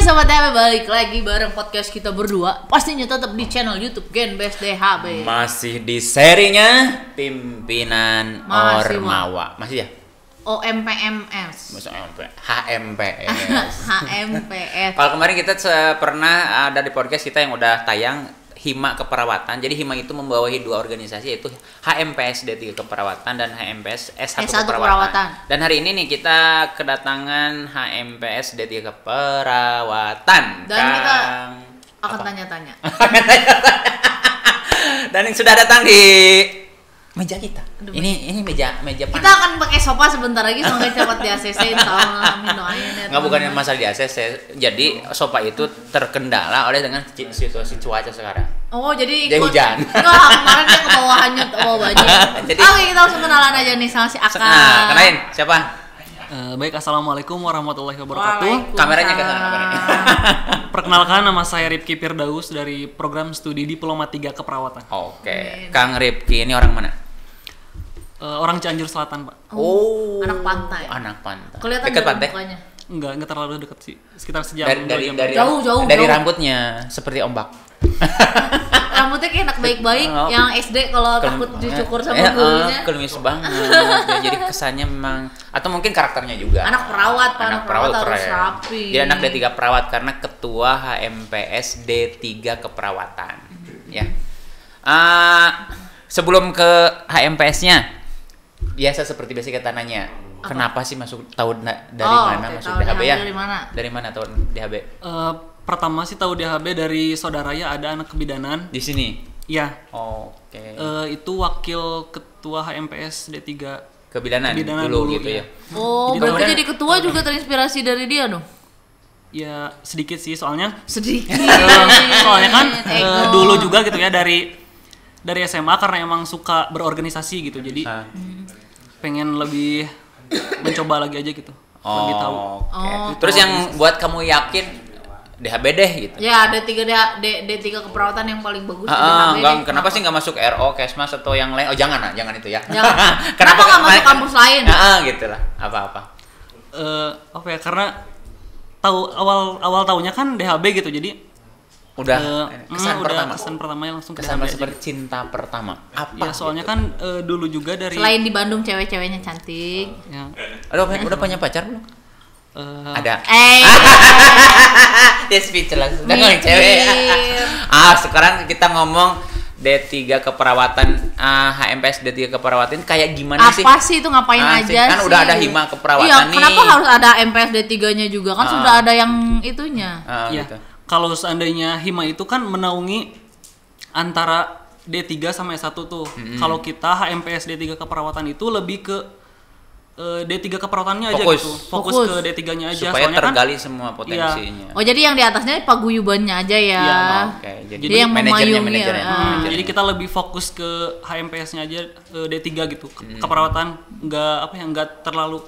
Sobat DHB, balik lagi bareng podcast kita berdua. Pastinya tetap di channel YouTube Genbest DHB. Masih di serinya Pimpinan Ormawa. Masih ya? OMPMS. HMPS. HMPS. Kalau kemarin kita pernah ada di podcast kita yang udah tayang Hima Keperawatan. Jadi Hima itu membawahi dua organisasi, yaitu HMPS D3 Keperawatan dan HMPS S1 Keperawatan. Dan hari ini nih kita kedatangan HMPS D3 Keperawatan. Dan kita akan tanya-tanya. Dan yang sudah datang di meja kita. Ini meja panas. Kita akan pakai sofa sebentar lagi, semoga cepat di ACC. Nggak, bukannya masalah di ACC. Jadi sofa itu terkendala oleh dengan situasi cuaca sekarang. Oh, jadi hujan. Enggak, kemarin dia ke bawah hanyut, ke bawah banjir. Jadi oke, kita langsung kenalan aja nih sama si Aka. Nah, kenalin siapa? Baik, assalamualaikum warahmatullahi wabarakatuh. Kameranya ke sana, kameranya. Perkenalkan, nama saya Rifki Firdaus dari program studi Diploma 3 Keperawatan. Oke. Kang Rifki ini orang mana? Orang Cianjur Selatan, Pak. Oh, anak pantai. Anak pantai. Kelihatan dekat dari pantai? mukanya. Enggak terlalu dekat sih. Sekitar sejam. Dari Jauh. rambutnya seperti ombak. Rambutnya kayak anak baik-baik yang SD kalau takut dicukur sama gurunya. Klimis banget. Jadi kesannya memang, atau mungkin karakternya juga. Anak perawat, Pak. Anak perawat harus keren. rapi. Dia anak D3 Perawat karena ketua HMPS D3 Keperawatan. Ya. Sebelum ke HMPS-nya, biasa seperti biasa kita nanya, kenapa sih masuk tahu dari mana masuk DHB ya? Dari mana tahu DHB? Pertama sih tahu DHB dari saudaranya, ada anak kebidanan Di sini. Iya. Oke. Itu wakil ketua HMPS D3 Kebidanan dulu gitu ya. Oh, berarti jadi ketua juga terinspirasi dari dia dong? Ya sedikit sih, soalnya Sedikit. soalnya kan dulu juga gitu ya, dari SMA karena emang suka berorganisasi gitu, jadi pengen lebih mencoba lagi aja gitu, lebih tahu. Terus yang buat kamu yakin DHB deh gitu? Ya, D3 Keperawatan yang paling bagus di DHB. Kenapa sih nggak masuk RO, Kesmas atau yang lain? Oh jangan itu ya. Kenapa nggak masuk kampus lain? Gitu lah. Apa? Apa ya? Karena awal tahunya kan DHB gitu, jadi udah kesan pertamanya langsung kesan DHB seperti cinta pertama. Apa? Ya soalnya kan dulu juga dari selain di Bandung cewek-ceweknya cantik. Ya. Udah punya pacar belum? Ada. Dia speechless. Udah ngomong cewek. Sekarang kita ngomong D3 Keperawatan, HMPS D3 Keperawatan kayak gimana sih? Apa sih itu, ngapain aja sih? Kan udah ada Hima Keperawatan nih. Kenapa harus ada MPS D3-nya juga? Kan sudah ada yang itunya. Gitu. Kalau seandainya Hima itu kan menaungi antara D3 sama S1 tuh. Kalau kita HMPS D3 Keperawatan itu lebih ke D3 Keperawatannya aja gitu. Fokus ke D3-nya aja. Supaya soalnya tergali kan, semua potensinya. Oh, jadi yang di atasnya paguyubannya aja ya. Iya, Oke. Jadi yang memayungi. Jadi kita lebih fokus ke HMPS-nya aja, D3 gitu. Keperawatan nggak terlalu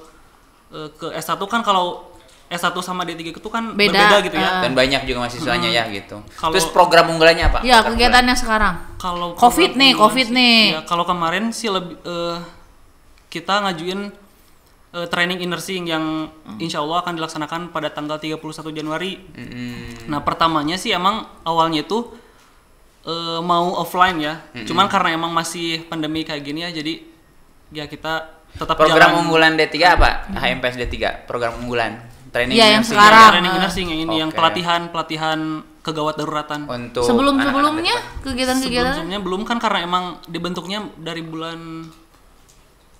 ke S1 kan. Kalau S1 sama D3 itu kan berbeda gitu ya. Dan banyak juga mahasiswanya ya gitu. Terus program unggulannya apa? Ya, kegiatannya sekarang. Kalau COVID nih. Ya, kalau kemarin sih lebih kita ngajuin training in nursing yang insya Allah akan dilaksanakan pada tanggal 31 Januari. Nah, pertamanya sih emang awalnya itu mau offline ya. Cuman karena emang masih pandemi kayak gini ya, jadi ya kita tetap program unggulan D3 apa? HMPS D3, program unggulan. Training yang nursing. sekarang. Training in nursing yang ini, yang pelatihan kegawat daruratan. Untuk sebelumnya kegiatan-kegiatan sebelumnya belum kan, karena emang dibentuknya dari bulan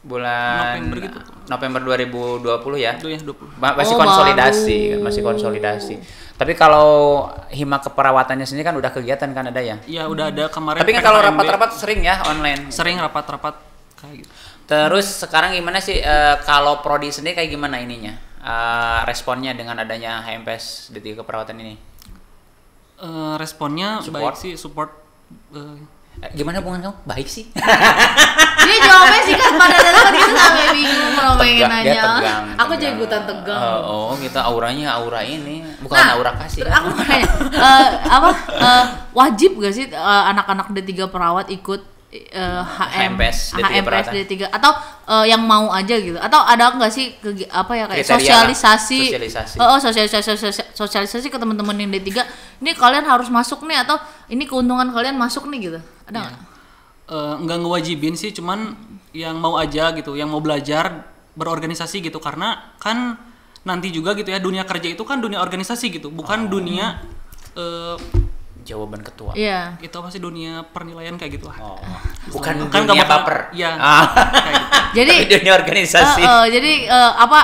November gitu. November 2020 ya. Itu ya 20. Masih konsolidasi. Tapi kalau Hima Keperawatannya sendiri kan udah kegiatan kan ada ya? Iya, udah ada kemarin. Tapi kan kalau rapat-rapat sering ya online. Sering rapat-rapat kayak gitu. Terus sekarang gimana sih kalau prodi sendiri kayak gimana ininya? Responnya dengan adanya HMPS D3 Keperawatan ini? Responnya Support. baik sih, support. Gimana hubungan kamu? Baik sih. Dia jawabnya sih kan pada dasarnya kita sampai bingung kalau pengen Tegang, dia nanya. tegang, Aku tegang. jadi ikutan tegang. Gitu aura ini bukan Nah, aura kasih. Aku mau nanya, wajib gak sih anak-anak D3 perawat ikut HMPS D3 perawatan? D3 atau yang mau aja gitu? Atau ada nggak sih kayak Kriteria lah. sosialisasi ke teman-teman yang D3? Ini kalian harus masuk nih atau ini keuntungan kalian masuk nih gitu? Ada nggak? Nggak ngewajibin sih, cuman yang mau aja gitu, yang mau belajar berorganisasi gitu, karena kan nanti juga gitu ya, dunia kerja itu kan dunia organisasi gitu, bukan dunia Jawaban ketua. Iya. itu apa sih, dunia penilaian kayak gitu lah. Bukan Kan dunia nggak bakal- baper. Iya. Kayak gitu. Jadi Tapi dunia organisasi. jadi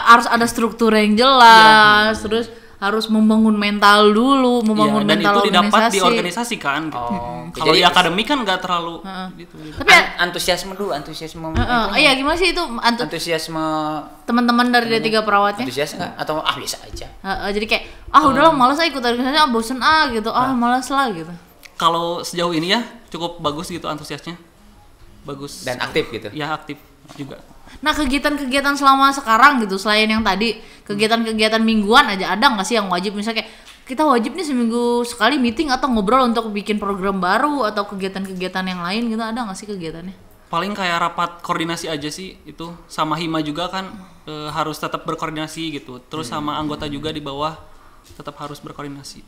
harus ada struktur yang jelas, terus harus membangun mental dulu, membangun Iya, dan mental itu didapat organisasi. di organisasi kan gitu. Kalau Jadi di akademik kan nggak terlalu gitu. Tapi Antusiasme dulu, antusiasme. iya gimana sih itu Antusiasme teman-teman dari D3 perawatnya? antusias nggak atau biasa aja. Jadi kayak udahlah malas ikut organisasi, bosen gitu, malas lah gitu. Kalau sejauh ini ya cukup bagus gitu antusiasnya. Bagus. Dan aktif gitu. Ya aktif juga. Nah kegiatan-kegiatan selama sekarang gitu, selain yang tadi kegiatan-kegiatan mingguan aja, ada nggak sih yang wajib? Misalnya kayak kita wajib nih seminggu sekali meeting atau ngobrol untuk bikin program baru atau kegiatan-kegiatan yang lain gitu, ada nggak sih kegiatannya? Paling kayak rapat koordinasi aja sih itu, sama Hima juga kan harus tetap berkoordinasi gitu. Terus sama anggota juga di bawah tetap harus berkoordinasi.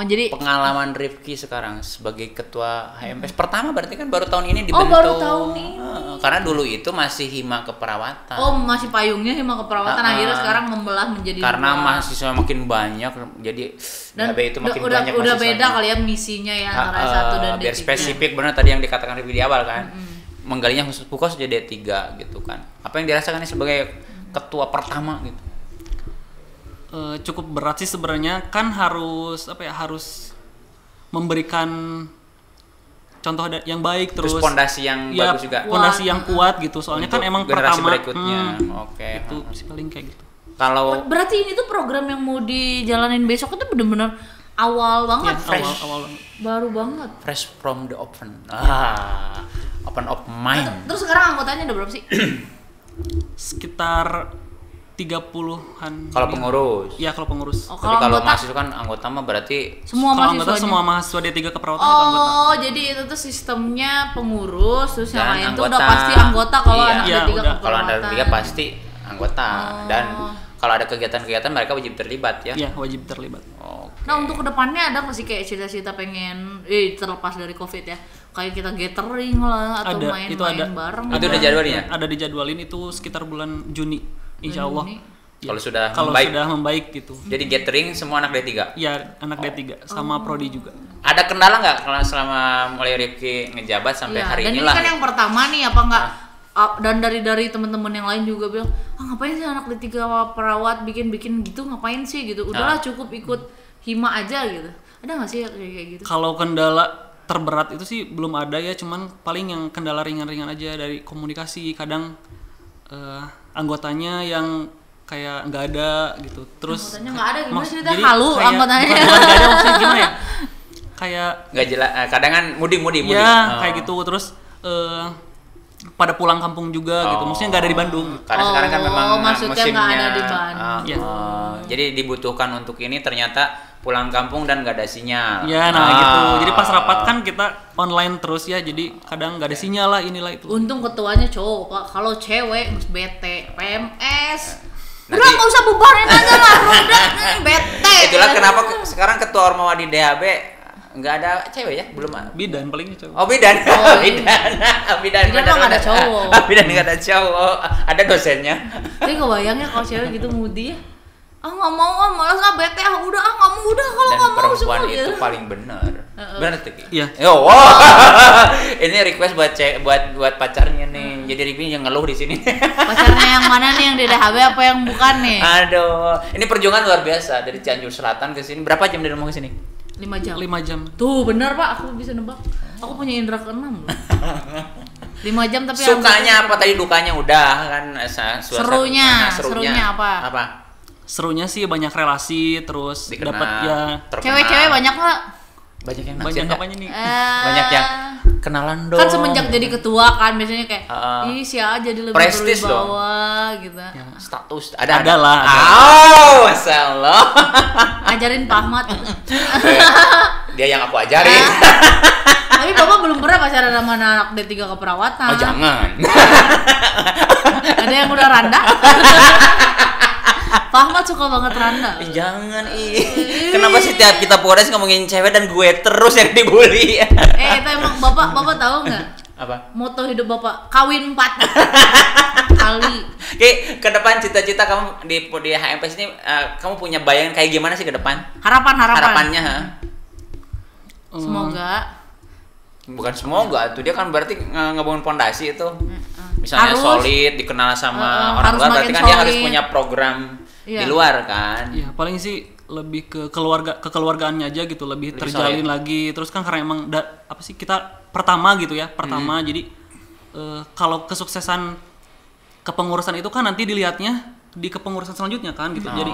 Jadi Pengalaman Rifki sekarang sebagai ketua HMPS pertama berarti kan baru tahun ini dibentuk. baru tahun ini. Karena dulu itu masih hima keperawatan. masih payungnya hima keperawatan, akhirnya sekarang membelah menjadi Karena dua. mahasiswa makin banyak, jadi Dan DHB itu makin udah banyak beda mahasiswanya. kali ya misinya ya antara satu dan Biar D3. spesifik benar tadi yang dikatakan Rifki di awal kan. Menggalinya khusus jadi D3 gitu kan. Apa yang dirasakan sebagai ketua pertama gitu? Cukup berat sih sebenarnya, kan harus harus memberikan contoh yang baik, Terus terus pondasi yang bagus juga. pondasi yang kuat gitu, soalnya Untuk kan emang generasi pertama berikutnya. Oke. itu sih paling kayak gitu. Kalau Berarti ini tuh program yang mau dijalanin besok itu bener-bener awal banget, Ya, awal baru banget. fresh from the open. Open of mind. Terus sekarang anggotanya ada berapa sih? sekitar 30-an. Kalau pengurus. Iya, kalau pengurus. Oh, Tapi kalau anggota mahasiswa kan anggota mah berarti semua Kalau anggota mahasiswanya. semua mahasiswa D3 keperawatan itu anggota. Jadi itu tuh sistemnya pengurus, terus yang Dan lain tuh udah anggota. pasti anggota kalau Iya. anak Iya, D3 udah. kalau anda keperawatan. tiga pasti anggota dan kalau ada kegiatan-kegiatan mereka wajib terlibat ya. Iya, wajib terlibat. Oke. Nah untuk kedepannya ada nggak sih kayak cita-cita pengen terlepas dari COVID ya, kayak kita gathering lah atau Ada, main-main itu ada. bareng? Itu udah jadwalnya? Ada dijadwalin itu sekitar bulan Juni, insya Allah. Juni. Ya, Kalau sudah kalau membaik. sudah membaik gitu. Jadi gathering semua anak D3. Ya, anak D3 sama prodi juga. Ada kendala nggak kalau selama mulai Rifki ngejabat sampai Iya, hari dan ini ini lah? kan yang pertama nih, apa enggak? Dan dari teman-teman yang lain juga bilang, ngapain sih anak D3 perawat bikin gitu, ngapain sih gitu? Udahlah cukup ikut hima aja gitu. Ada nggak sih kayak gitu? Kalau kendala terberat itu sih belum ada ya, cuman paling yang kendala ringan-ringan aja dari komunikasi. Kadang anggotanya yang kayak nggak ada gitu. Terus Anggotanya nggak ada, gimana sih? jadi Halu kayak- anggotanya. bukan nggak ada, maksudnya gimana ya? Kayak Nggak jelas. Kadang kan mudi. ya kayak gitu. Terus pada pulang kampung juga gitu. Maksudnya nggak ada di Bandung. Karena sekarang kan memang maksudnya musimnya. nggak ada di Bandung. Iya. Jadi dibutuhkan untuk ini ternyata pulang kampung dan nggak ada sinyal. Ya, nah gitu. Jadi pas rapat kan kita online terus ya. Jadi kadang nggak ada sinyal lah, inilah itu. Untung ketuanya cowok, Pak. Kalau cewek harus bete, PMS. Udah Nanti- nggak usah bubarin aja lah, udah bete. Itulah kenapa sekarang ketua Ormawa di DHB nggak ada cewek ya, belum ada. Bidan paling cowok. Oh bidan, Oh, iya. bidan Bidan mah nggak ada cowok. Bidan nggak ada cowok, ada dosennya. Tapi kebayangnya kalau cewek gitu mudi ya. Nggak mau, malas bete, udah nggak mau, udah kalau Dan nggak mau perempuan semua itu gitu. paling benar, benar tuh. Ki? Iya. Yo, wow. Ini request buat pacarnya nih. Jadi Rifki yang ngeluh di sini. Pacarnya yang mana nih, yang di DHB apa yang bukan nih? Aduh, ini perjuangan luar biasa dari Cianjur Selatan ke sini. Berapa jam dari rumah ke sini? 5 jam. 5 jam. Tuh bener Pak, aku bisa nebak. Aku punya indera keenam. 5 jam tapi Sukanya apa tadi, dukanya udah kan Serunya serunya apa? Serunya sih banyak relasi, terus Dikenal, dapat ya terkenal. Cewek-cewek banyak nggak? Banyak yang Banyak naksir nggak? apanya nih? Banyak yang kenalan dong. Kan semenjak jadi ketua kan biasanya kayak ih si A jadi lebih Prestis berwibawa gitu. Ya. Status Ada lah. Oh, masalah. Ajarin Pak Ahmad. Dia yang aku ajarin. Tapi Bapak belum pernah pacaran sama anak D3 keperawatan. Oh, jangan. Ada yang udah randa? Pak Ahmad suka banget randa. Jangan Kenapa sih tiap kita podcast ngomongin cewek dan gue terus yang dibully? Itu emang Bapak tahu nggak? Apa? Moto hidup Bapak kawin 4 kali. Oke, ke depan cita-cita kamu di HMPS ini kamu punya bayangan kayak gimana sih ke depan? Harapannya, ha? Semoga. Bukan semoga tuh, dia kan berarti ngebangun pondasi itu. Misalnya solid, dikenal sama orang luar, berarti kan dia harus punya program di luar kan. Iya, paling sih lebih ke kekeluargaannya aja gitu, lebih terjalin lagi. Terus kan karena emang apa sih kita pertama gitu ya, jadi kalau kesuksesan kepengurusan itu kan nanti dilihatnya di kepengurusan selanjutnya kan gitu. Jadi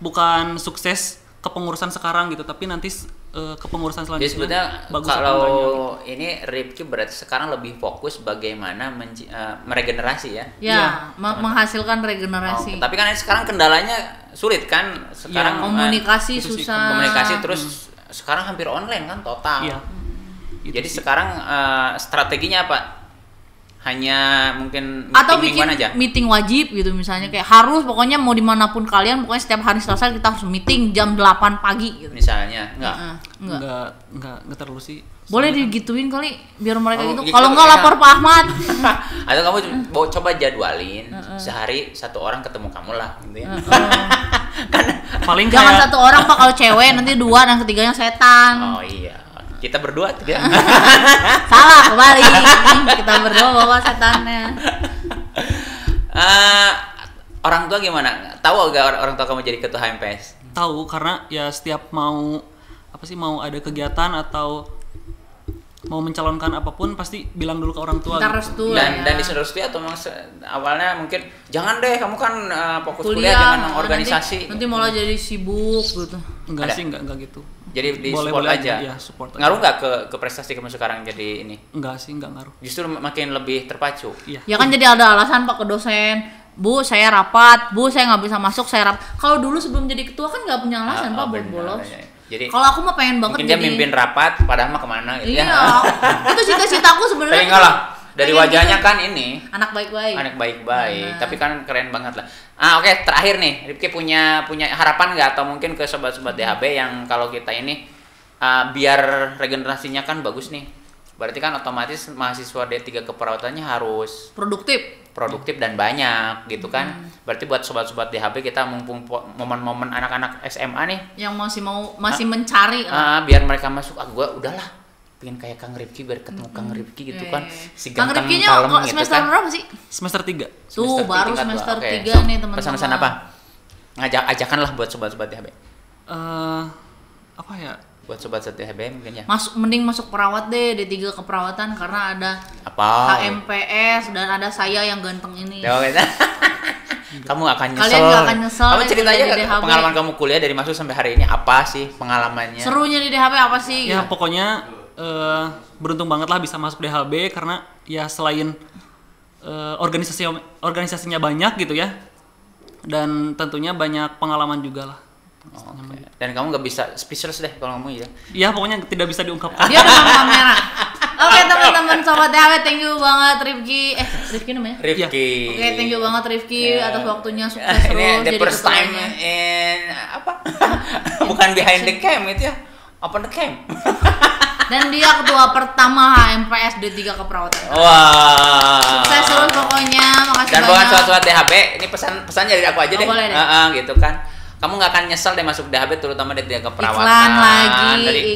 bukan sukses kepengurusan sekarang gitu, tapi nanti kepengurusan selanjutnya. Jadi sebetulnya kalau ini Rifki berarti sekarang lebih fokus bagaimana meregenerasi ya? Ya, menghasilkan regenerasi. Tapi kan sekarang kendalanya sulit kan? Sekarang komunikasi susah. Komunikasi terus sekarang hampir online kan total. Iya. Jadi sekarang strateginya apa? Hanya mungkin atau bikin aja? Meeting wajib gitu misalnya, kayak harus pokoknya mau dimanapun kalian pokoknya setiap hari Selasa kita harus meeting jam 8 pagi gitu. Misalnya enggak terlalu sih. Boleh digituin kali biar mereka gitu. Kalau enggak lapor Pak Ahmad. Atau kamu coba jadwalin sehari satu orang ketemu kamu lah gitu ya. Kan paling jangan satu orang Pak, kalau cewek nanti 2 dan ketiganya setan. Oh iya. Kita berdua tidak. Salah kembali. Kita berdua bawa setannya. Orang tua gimana? Tahu gak orang tua kamu jadi ketua HMPS? Tahu, karena ya setiap mau ada kegiatan atau mau mencalonkan apapun pasti bilang dulu ke orang tua. Restu dan disuruh restu atau memang awalnya mungkin jangan deh kamu kan fokus kuliah dengan organisasi. Nanti malah jadi sibuk gitu. Enggak sih, enggak gitu. Jadi di boleh, support aja. Ya, support aja. Ngaruh nggak ke prestasi kamu sekarang jadi ini? Enggak sih, enggak ngaruh. Justru makin lebih terpacu. Iya. Ya kan jadi ada alasan Pak ke dosen. Bu, saya rapat. Bu, saya nggak bisa masuk. Saya rapat. Kalau dulu sebelum jadi ketua kan nggak punya alasan Pak buat bolos. Jadi kalau aku mah pengen banget mungkin dia mimpin rapat, padahal mah kemana gitu ya. Iya. Itu cita-citaku sebenarnya. Tapi enggak lah. Dari wajahnya kan ini anak baik-baik. Anak baik-baik, tapi kan keren banget lah. Oke, terakhir nih, Rifki punya harapan nggak atau mungkin ke sobat-sobat DHB yang kalau kita ini biar regenerasinya kan bagus nih. Berarti kan otomatis mahasiswa D3 keperawatannya harus produktif dan banyak gitu kan. Berarti buat sobat-sobat DHB kita mumpung momen-momen anak-anak SMA nih yang masih mencari biar mereka masuk gua udahlah pengen kayak Kang Rifki biar ketemu Kang Rifki gitu kan. Si Kang Rifkinya kok gitu semester kan. berapa sih? Semester 3. Tuh baru semester 3 nih teman-teman. Pesan-pesan apa? Ajakanlah buat sobat-sobat DHB. Apa ya? Buat sobat-sobat DHB mungkin ya. Mending masuk perawat deh, D3 keperawatan karena ada HMPS dan ada saya yang ganteng ini. Kamu akan nyesel. Kalian gak akan nyesel. Kamu cerita aja pengalaman kamu kuliah dari masuk sampai hari ini apa sih pengalamannya? Serunya di DHB apa sih? Ya pokoknya beruntung banget lah bisa masuk DHB karena ya selain organisasinya banyak gitu ya, dan tentunya banyak pengalaman juga lah. Dan kamu nggak bisa speechless deh kalau ngomong ya? Iya pokoknya tidak bisa diungkapkan. Dia depan kamera. Oke teman-teman sobat DHB, thank you banget Rifki. Rifki namanya? Rifki. Oke, thank you banget Rifki atas waktunya, sukses terus. Ini the first time in apa? Bukan behind the cam itu ya? Open the cam. Dan dia ketua pertama HMPS D3 keperawatan. Wah. Sukses terus pokoknya, makasih dan banyak. Dan bukan sobat DHB, ini pesan dari aku aja deh. Boleh deh. Gitu kan. Kamu nggak akan nyesel deh masuk DHB, terutama D3 keperawatan.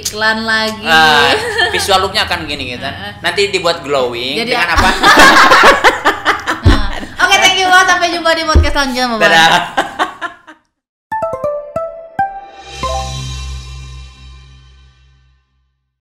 Iklan lagi. Visual looknya akan gini gitu kan. Nanti dibuat glowing. Jadi dengan apa? Oke, thank you banget. Sampai jumpa di podcast selanjutnya. Bye-bye.